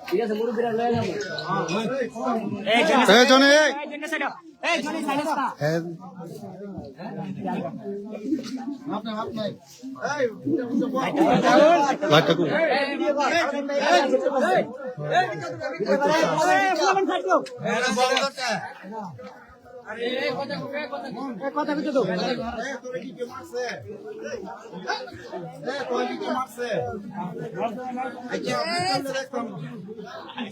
ঠিক আছে মুরব্বিরা লয়ে যাবো এই জনে এই জনি সাইড আসা আপনি হাত নাই এই লাইটটা কো কথা কইতো তো তোরে কি মারছে তোরে কি মারছে আচ্ছা আমি দেখতাম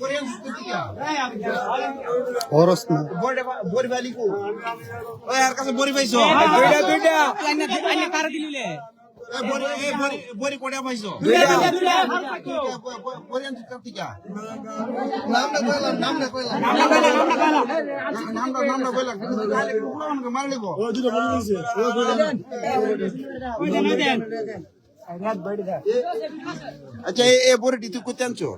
কোরিয়ান স্টুডিও ওরস না বড়ি বালি কো ওই আর কাছে বড়ি পাইছো দুইটা আইনা কার দিলিলে বড়ি কোড়া পাইছো দুইটা কোরিয়ান স্টুডিও নাম না কইলাম তাহলে কুকুরকে মার লিবো ও দুটো বড়ি দিছে আচ্ছা এই বড়িটি তুই কোথায় আনছো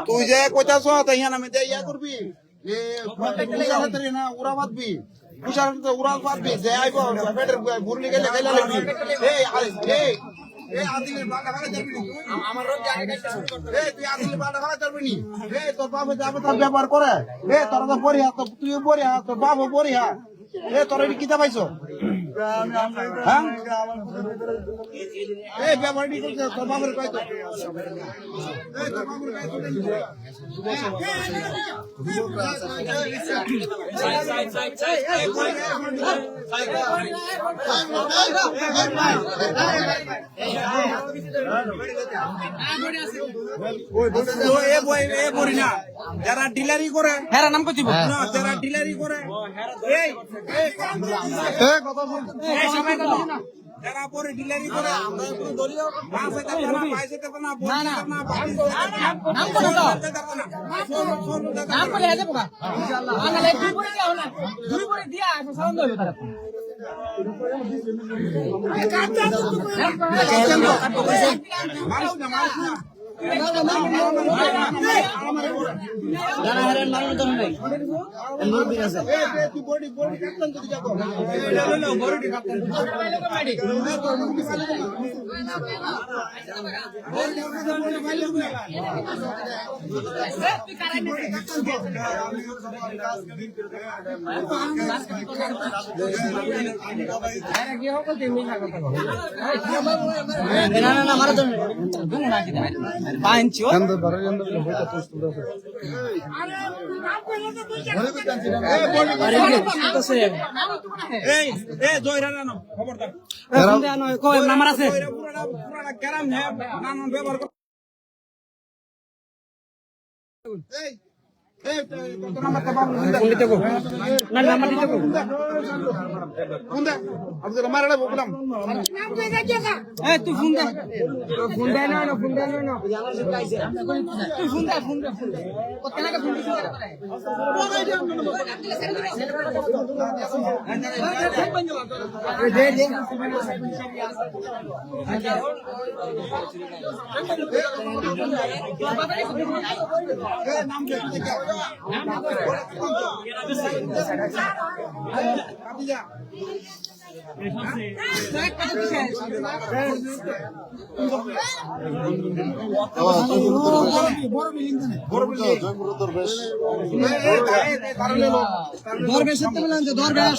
তুই যে কোথায় আছো তাই আমি ইয়া করবি না উড়া বাঁধবি উড়া বাঁধবি যে আইব পেটের বুরলি গেলে গেলে ব্যবহার করে তোরা তো পড়িয়া তুই পড়িয়া তোর বাবু পড়িয়া তোর কিতা পাইছো ব্যবহার তোর বাবুর কয়তো যারা ডিলারি করে হেরা নাম কইতিব যারা ডিলারি করে যারা পরে ডিলারি করে নাম করে দাও নাম করে হেদে পোকা বাঙালি দুই করে দিও না দুই করে দিয়া সালাম দেব তারা মানুষ না যারা হেরান মানুষ তো নাই মুরব্বি আছে তুই বডি কাটতাম তো যাবো বডি কাটতাম না না মারা তো না কি পাঁচও এন্ড বারে এন্ড হইতা তোস্ত দাও এই জয়রা নানো খবরদার কই নাম্বার আছে পুরা গ্রাম হে নাম ব্যবহার কর এই এই তো নাম্বারটা বাবু ফোন দিতে গো না নাম্বার দিতে গো ফোন দে আব্দুল মারালা বললাম এই তুই ফোন দে ফোন দে না ফোন দে না তুই ফোন দে কত টাকা ফোন দিছিস দে দে নাম কে দরবেশ তো বলেন যে দরবেশ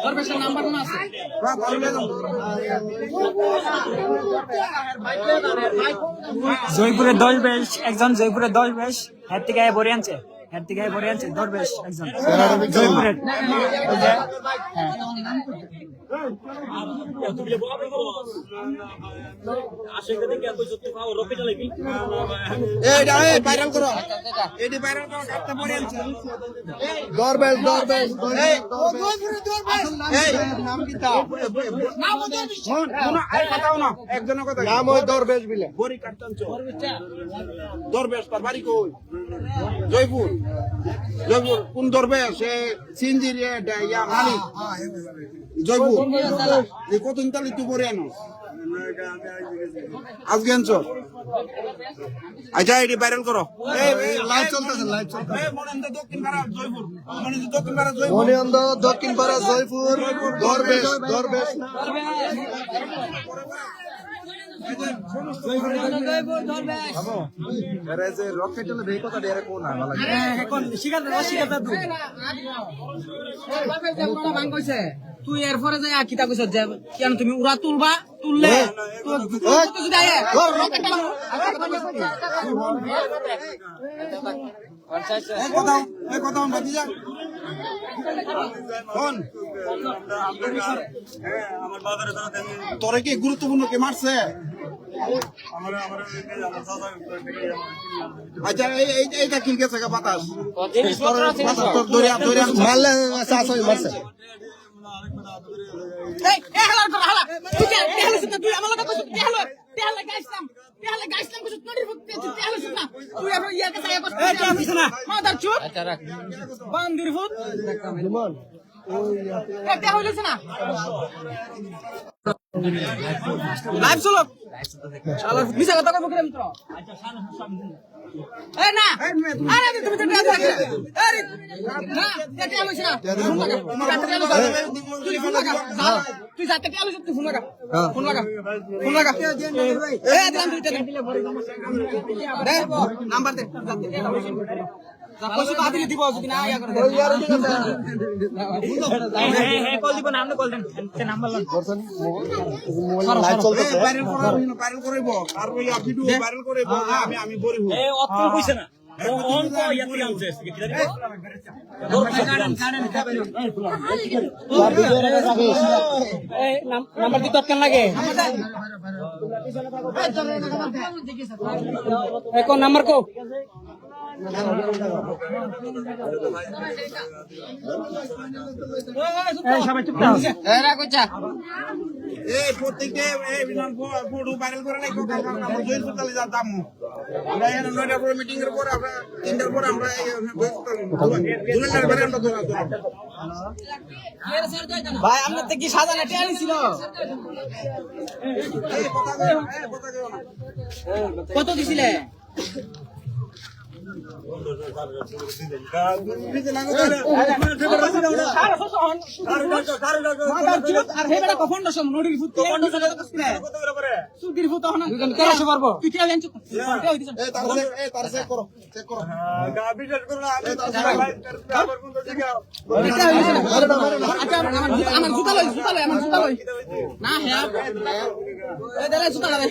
দরবেশের নাম্বার কোন আছে জয়পুরের 10 বেশ একজন জয়পুরের 10 বেশ এর থেকে বড় আনছে দরবেশ একজন জয়পুরের ভাইরাল করো এডি ভাইরাল করো কাটতে পড়ে আনছে দরবেশ এই নাম কি তা নাম তো শোন আই কথাও না একজনের কথা নাম ওই দরবেশ বিলে বড়ি কাটতাম দরবেশ তার বাড়ি কই জয়পুর কোন দরবেশ সে সিনজির ইয়া মালিক জয়পুর কতদিন তাহলে তুই পরে আনো আজকে আনছো আচ্ছা এটি ভাইরাল করো লাইভ চলতেছে লাইভ চলতেছে মনেন্দ্র দক্ষিণ পাড়া জয়পুর মনেন্দ্র দক্ষিণ পাড়া জয়পুর মনিয়ন্দ দক্ষিণ পাড়া জয়পুর দরবেশ দরবেশ রকেট হলে এই কথা দিয়ে কোন ভালো লাগে তুই এরপরে যাই কিতা কইছ যে কেন তুমি উড়া তুলবা তুললে তোরে কি গুরুত্বপূর্ণ কে মারছে আচ্ছা এইটা কিল গেছে বাতাস তোর দরিয়া দরিয়া মারলে চাষ হয় মারছে লাইভ চলো মিছা কথা কইব কেন তোর এ না আরে তুমি তো টাকা আরে না টাকা লইছ না তুই যাতে টাকা লইছ তুই ফোন লাগা ফোন লাগা ফোন লাগা এ দিলাম দুইটা দে নাম্বার দে পয়সা তো আদিলে দিব যদি না ইয়া করে হ্যাঁ কল দিব না আপনি কল দেন নাম্বার লন লাইভ চলতেছে ভাইরাল করাইব আর ওই ভিডিও ভাইরাল করাইব আমি বরিব এ অত কইছে না অন তো ইয়াতে আনছে নাম্বার দিতে কেন লাগে কোন নাম্বার কো সবাই চুপ থাকো এই প্রত্যেকটা এই বিমান ফটো ভাইরাল করে নাই আমরা জয়েন করতে যেতাম আমরা এখানে 9টার পরে মিটিং এর পর আমরা 3টার পর আমরা দুলের বাইরে আমরা ধরা ভাই আপনার তো কি সাজানো টেয়ালি ছিল কত দিছিলে আমার জুতা লই না হ্যাঁ জুতা লাগে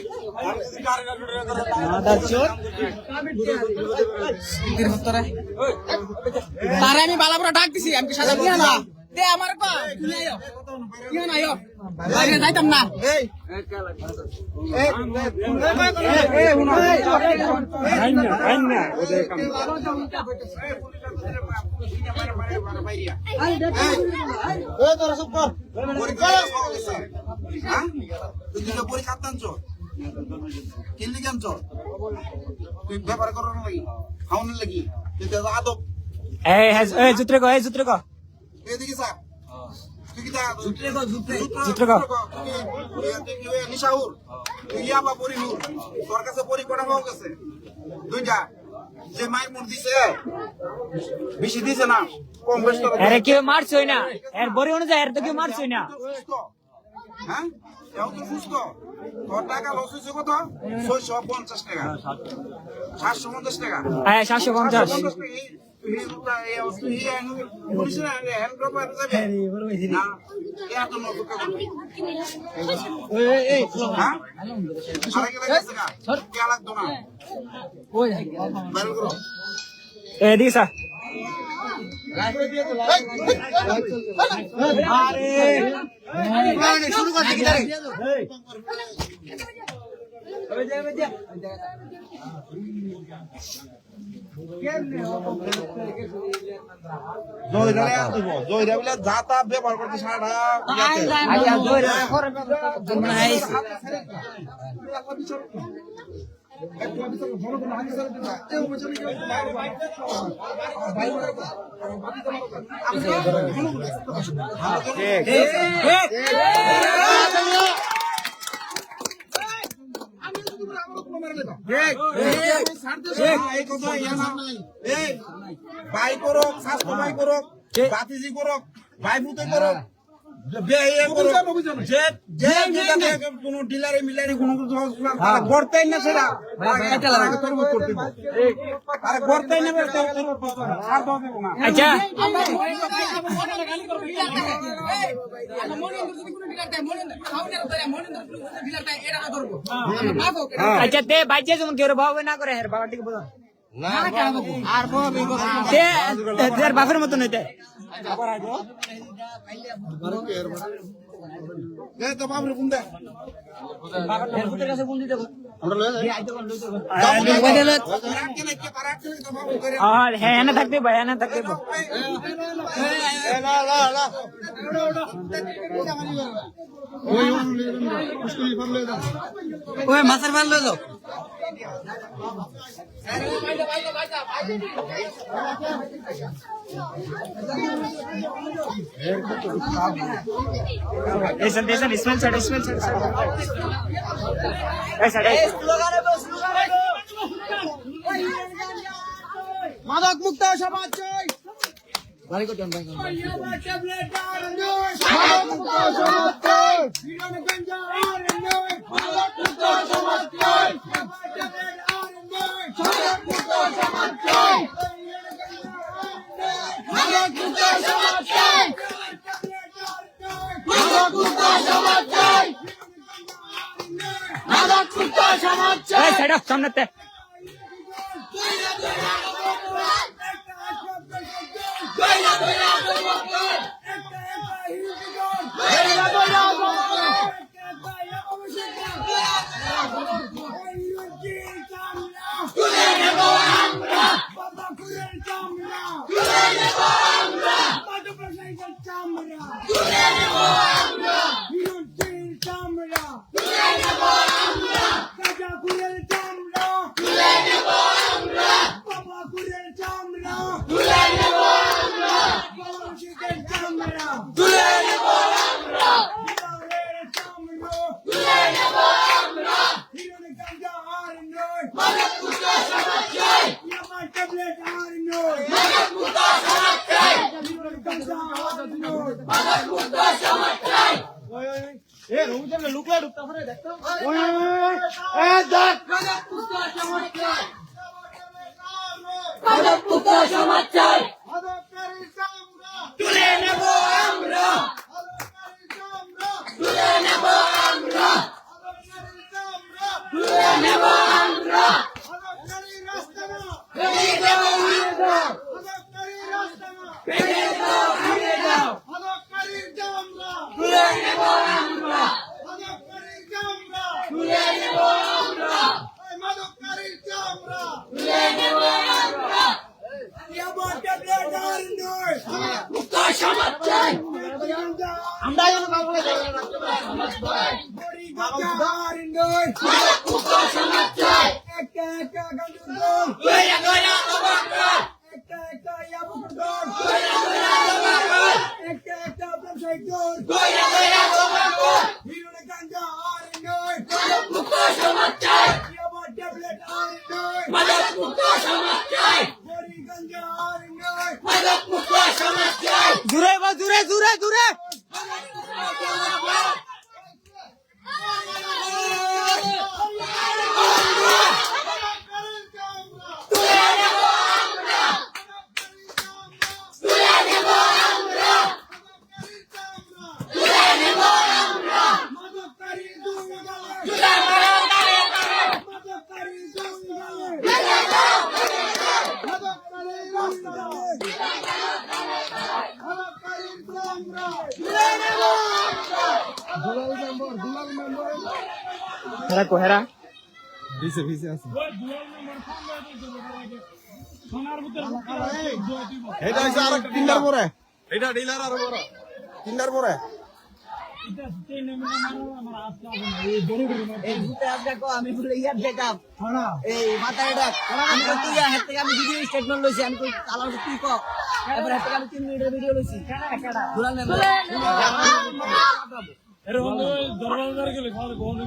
তারে আমি বালাপুরা ডাক দিছি আমি সাজা দিয়া না দে আমার পা কিয়া না বাইরে যাইতাম না পরীক্ষা আনছো কিনলি কেনছো তুই ব্যাপার করার লাগি খাওয়ানোর লাগি আদব জুত্রে কো এদিকে স্যার তুই কি নিশাউর তুই ইয়াবা পরিনুর তোর কাছে পরীক্ষাটা পাওয়া গেছে দুইটা যে মাইক মুর দিছে বেশি দিছে না কম বেশ আরে কেউ মারছই না এর বড় অনুযায়ী এর তো কেউ মারছই না হ্যাঁ এও তো সুস্থ তোর টাকা লস হয়েছে কত 650 টাকা 750 টাকা হ্যাঁ 750 দিছা শুরু করছে কি তারে জয়রা যা তা ব্যবহার করতে সারা এই কথা ইয়া না এই ভাই করো স্বাস্থ্য ভাই করো বাতিজি করো ভাই ভূতে করো কোন ডিলারে মিলারে কোন গড়তেই না সেটা আরে গড়তেই না আচ্ছা আচ্ছা তে বাইচে যেমন কেউ ভাবে না করে হের বাবা ঠিক বলো আর বাপের মতন হইতে তো বাবরে কোন দে হ্যাঁ না থাকতে ভাই না থাকতে ওই মাছের মাল লয়ে যাও Listen, smell side. মাদক মুক্ত সমাজ চাই ভালো করতেন ভাই মাদক মুক্ত সমাজ চাই মাদক মুক্ত সমাজ চাই মাদক মুক্ত সমাজ চাই মাদক মুক্ত সমাজ চাই মাদক মুক্ত সমাজ চাই মাদক মুক্ত সমাজ চাই সাইড অফ সামনেতে দূরে কোহেরা এটা হচ্ছে আর তিনটার পরে এটা ডিলার আর বড় তিনটার পরে আমি বলে ইয়ার দেখাম এই মাথায় ডাক আমি তো ইয়া হাতে আমি ভিডিও স্টেটমেন্ট লইছি আমি কই আলাদা তুই ক এবার হাতে আমি 3 মিনিটের ভিডিও লইছি দুলাল মেম্বার এর দরবার গেলে খাওয়া গোল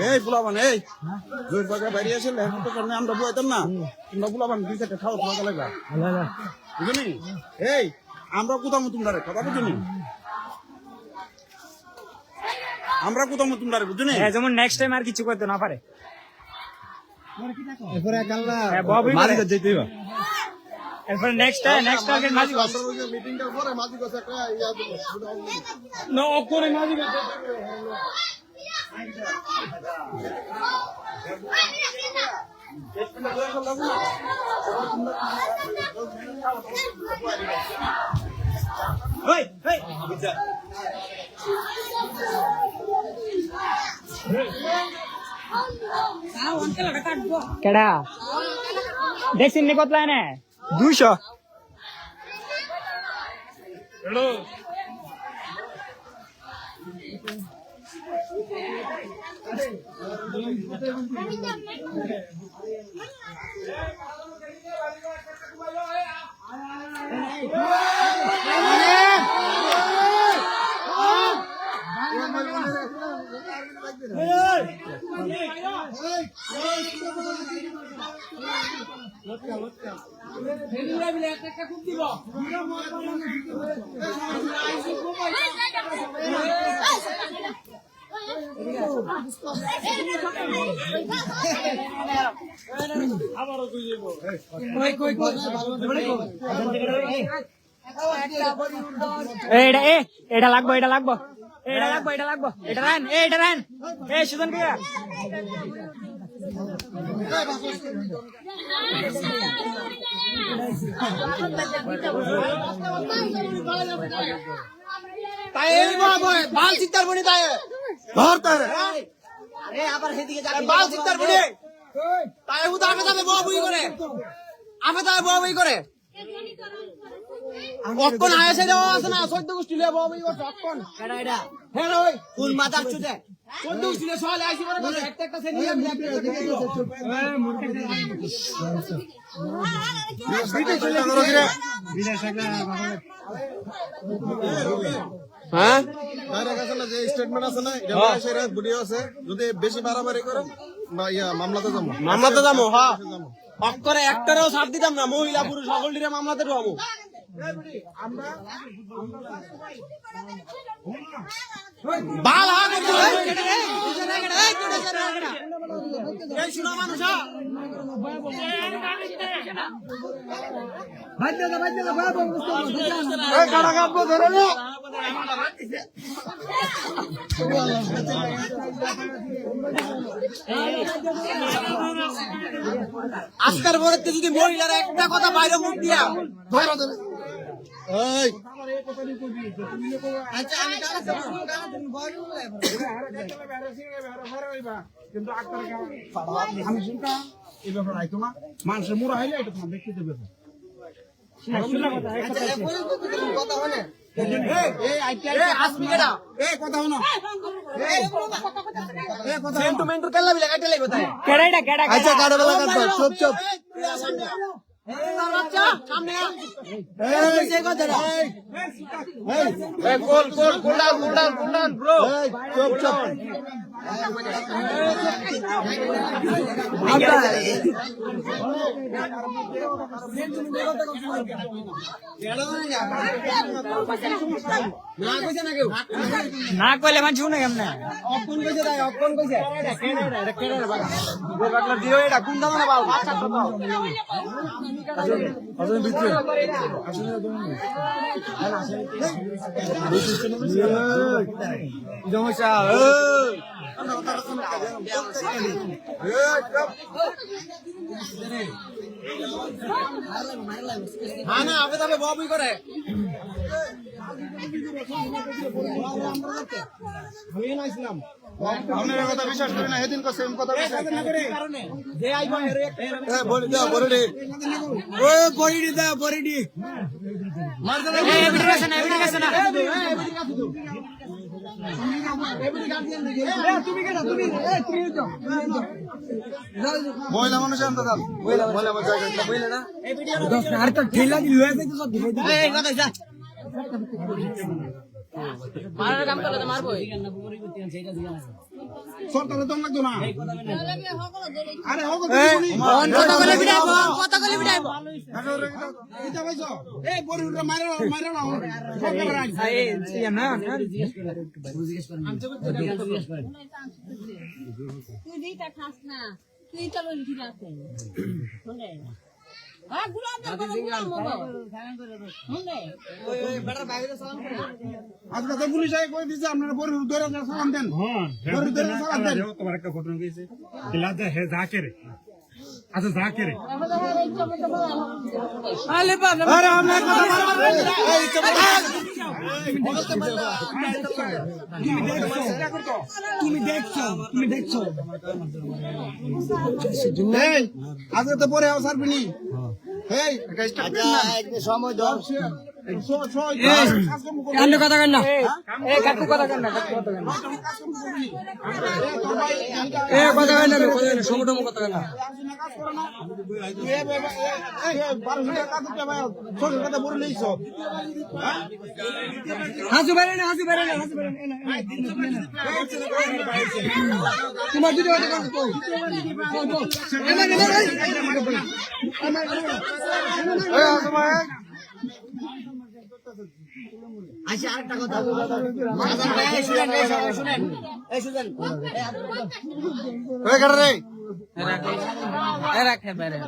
এই পোলাবান এই দুই বাগা বাইরে আসলে এখন তো কারণে আমরা বুঝাইতাম না তোমরা পোলাবান দুই চারটে খাওয়া খাওয়া লাগবে বুঝলি এই আমরা কোথাও তোমরা কথা বুঝলি আমরা কোথাও তোমরা বুঝলি যেমন নেক্সট টাইম আর কিছু করতে না পারে এরপরে নেক্সট টার্গেট মাঝি মিটিংটার পরে মাঝি কথা একটা ইয়া দেব না করে মাঝি কেডা দেখছেন নি কত লাইনে 200 এটা লাগবো এটা রান সুজন কে বাল চিত্তার বনি তাই আবার সেদিকে বাল চিত্তার বনি তাই হুদা আফে যাবে বই করে আফে যাবে বই করে অক্ষণ আয়েছে দেওয়া আছে না 14 গোষ্ঠী লিয়ে বই করছে অক্ষণ এটা হ্যাঁ ওই ফুল মাথার চুটে 14 গোষ্ঠী লিয়ে সকালে আইছি করে একটা একটা সে নিয়ে হ্যাঁ বাইরে কাছে না যে স্টেটমেন্ট আছে না এটা সেরা ভিডিও আছে যদি বেশি বাড়াবাড়ি করে মামলাতে যাবো হ্যাঁ অক্ষরে একটারেও ছাড় দিতাম না মহিলা পুরুষ সকলটিরে মামলাতে ঢুকাবো বাল আজকের পরে যদি মহিলারা একটা কথা বাইরে মুখ দিয়া ধরা দেবে মানুষের মোড়া হইলে এটা তোমার দেখতে দেবে চুপ চুপ না কইলে মানুষ শুনে কেমনে কোন দাম না বাবু সমস্যা না আবে তবে বাবুই করে আপনার কথা বিশ্বাস করি না সেদিন সেম কথা বিশ্বাস করে যে আইবো বলে দাও বলে দে ও বড়ি দা বড়ি মার দা তুমি কেডা তুমি মহিলা মানুষ আনতে দাও মহিলা মানুষ জায়গা বইলা না আর তো ঠেলা দি লয়ে যাইতো সব দিই এই কথা যা মারার কাম করলে তো মারবো সরকারে দম লাগতো না আরে হোক কথা বলে বিড়াইবো এটা ভাইছো এই বড়ুরা মারা মারা না সরকারে রাখ এই না তুই দিটা খাস না তুই চলো ঠিক আছে শুনে গুলাম ওই বেটার বাইরে সালাম করে আজকে তো পুলিশ আই কই দিছে আপনারা বড় ধরে সালাম দেন বড় ধরে সালাম দেন তোমার একটা ঘটনা গেছে কিলাতে হে জাকেরে আচ্ছা জাকেরে আলে বাপ আরে আমরা কথা মারবো এই তুমি দেখছো এই আজকে তো পরে আসার বিনি এই একটা স্টার্ট না সময় দাও কান্ড কথা কেন না এ কাকু কথা কেন না এ কথা কেন না সমটম কথা কেন না হাসু বেরে না তোমার দুটো কথা কই আচ্ছা আরেকটা কথা শুনেন ওই কাটা রে রাখে বেরে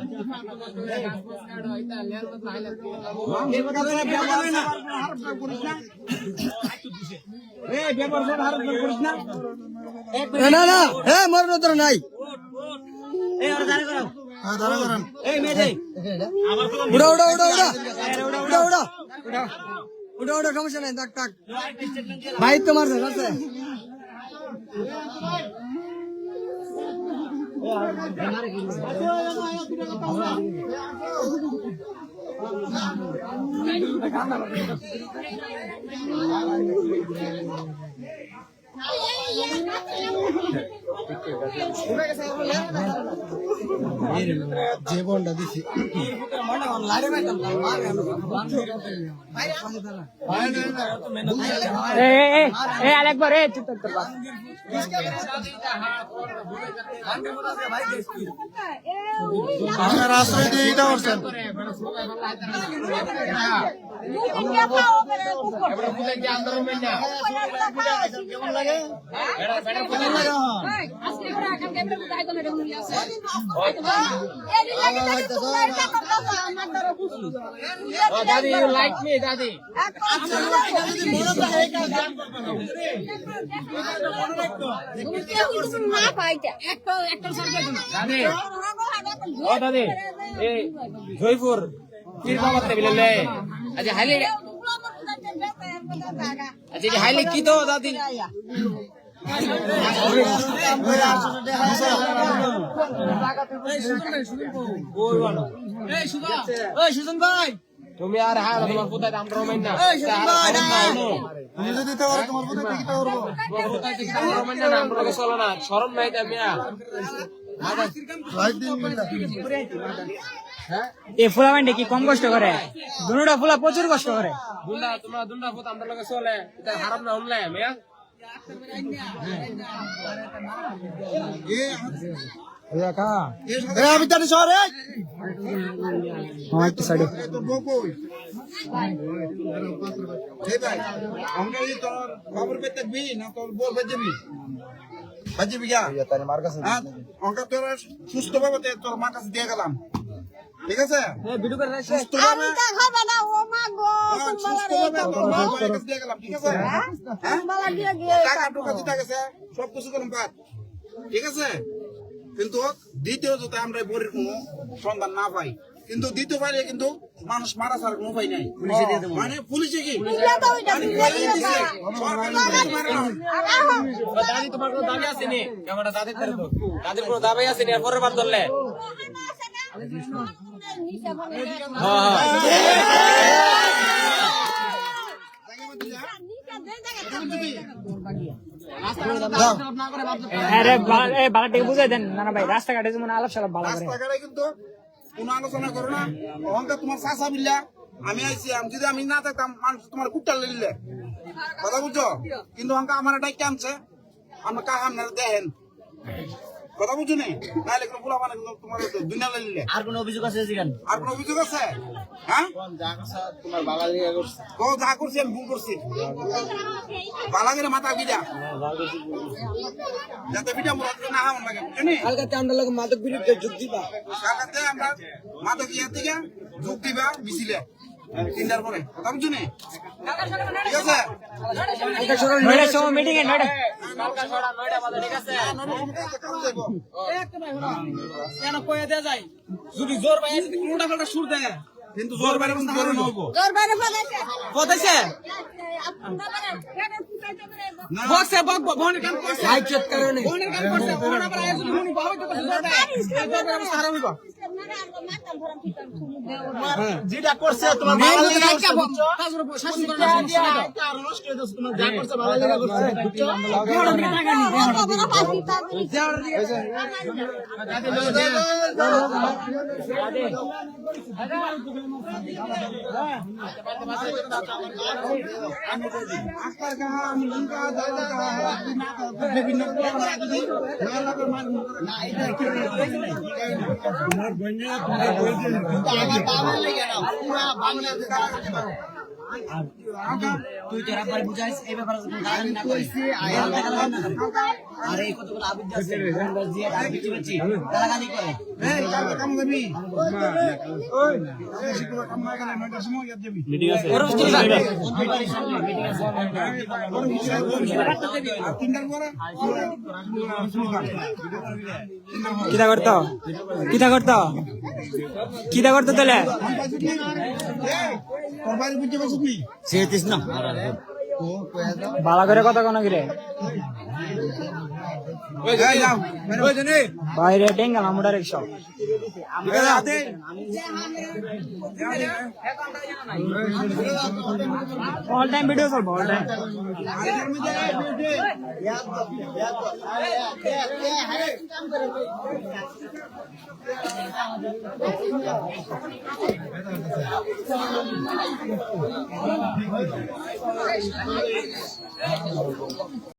না হে মরণ তো নাই ধরে করেন উড়া সমস্যা নাই টাক ভাই তোমার আছে জীবনটা দিছি আরেকবার চুপ করবা আপনার আশ্রয় দিয়ে এটা করছেন দাদি ইউ লাইক মি দাদি না পাইটা একটা দাদি ও দাদি এই জয়পুর পীর বাবা তেবিলে আচ্ছা হাইলে আচ্ছা হাইলে কি তো দাদি সুজন ভাই তুমি আর হ্যাঁ তোমার কোথায় আমরা রমেন না তুমি যদি দিতে পারো তোমার কোথায় টিকিট করবো কোথায় থেকে আমরা রমেন না আমরা লোকে চলো না শরম নাই তা মিয়া লাইট দিন এই ফুলা মাইন্ডে কি কম কষ্ট করে দুটা ফুলা প্রচুর কষ্ট করে দুন্ডা তোমরা দুন্ডা ফুত আমরা লোকে চলে এটা হারাম না উনলে মিয়া আমি জানি শহরে একটা সাইডে তোর বউ কই এই ভাই আমরা এই তোর বাবুর পেতে থাকবি না তোর বউ বেজবি বেজবি গা হ্যাঁ অঙ্কা তোর সুস্থ ভাবে তোর মার কাছে দিয়ে গেলাম ঠিক আছে সুস্থ ভাবে আমি তা খাবে না ও মা গো সুস্থ ভাবে তোর মার কাছে দিয়ে গেলাম ঠিক আছে হ্যাঁ বালা দিয়ে গিয়ে টাকা টুকা দিতে গেছে সব কিছু করলাম বাদ ঠিক আছে কিন্তু দ্বিতীয় যদি আমরা বড়ির কোনো সন্ধান না পাই কিন্তু দ্বিতীয় পাইলে কিন্তু মানুষ মারা ছাড়া কোনো উপায় নাই মানে পুলিশে কি বুঝলা তো ওইটা মানে বুঝলা কইয়ে দিছে, সরকার পুলিশ মারে না। দাদি তোমার কোনো দাবি আছে নি ক্যামেরা দাদি করে তো দাদির কোনো দাবি আছে নি আর পরের বার ধরলে আরে বালাটিকে বুঝাই দেন না ভাই রাস্তাঘাটে যেমন আলাপ সালাপ ভালো করে রাস্তাঘাটে কিন্তু কোনো আলোচনা করো না অঙ্কা তোমার চাষা বিল্লা আমি আইছি আমি যদি আমি না থাকতাম মানুষ তোমার কুট্টা লিলে কথা বুঝছো কিন্তু অঙ্কা আমার ডাইকে আনছে আমরা কাহা আপনারা দেখেন কথা বুঝছো নি নাহলে কোনো পোলা মানে তোমার দুনিয়া লিলে আর কোন অভিযোগ আছে জিগান আর কোনো অভিযোগ আছে হ্যাঁ ও যা করছি আমি ভুল করছি বালাগের মাথা বিদা যাতে বিটা মোরা না হামন লাগে বুঝছো নি কালকে আমরা লোক মাদক বিরুদ্ধে যুদ্ধ দিবা কালকে আমরা মাদক ইয়া থেকে যোগ দিবা মিছিলে 3টার পরে কথা বুঝছো নি ঠিক আছে নয়টার সময় মিটিং এ নয়টা কেন কয়ে দেয়া যায় যদি জোর পাই উল্টা পাল্টা সুর দেয় কিন্তু জোর বাইরে বন্ধ করে নবো তোর বাইরে ফলাইছে বতাইছে আপনারা কেন ফুটাইতে পারে বসে বক বনের কাম করছে হাইচত কারণে বনের কাম করছে ওনা পর আইছো হুনি বাবা তো জোর দেয় জোর করে সারা হইব যেটা করছে তোমার মেন যদি রাখা তাজর শাসন করে না আর নষ্ট হয়ে যাচ্ছে তোমার যা করছে ভালো লাগা করছে বুঝছো বড় দিকে টাকা নি আকার কাহা মুলকা দাদা কাহা বিভিন্ন না এটা তোমার বন্যা তোমার বলছে তুই তোর আবার বুঝাইস এই ব্যাপারে গালি না করিস আর এই কতগুলো আবিদ আছে বন্ধ দিয়ে আর কিছু বেচি গালাগালি করে এই কালকে কাম যাবি ওই শিকুরা কাম না গেলে 9টার সময় ইয়াদ যাবি মিটিং আছে ওর হচ্ছে বাড়ির সামনে মিটিং আছে আর 3টার পরে কিটা করতো তাহলে তোর বাইরে বুঝতে পারছিস নি সেতিস না বালা করে কথা কোন গিরে ওই যাও ওই জানি বাইরে টেঙ্গা মামুডা রিকশা হাতে অল টাইম ভিডিও চলবো অল টাইম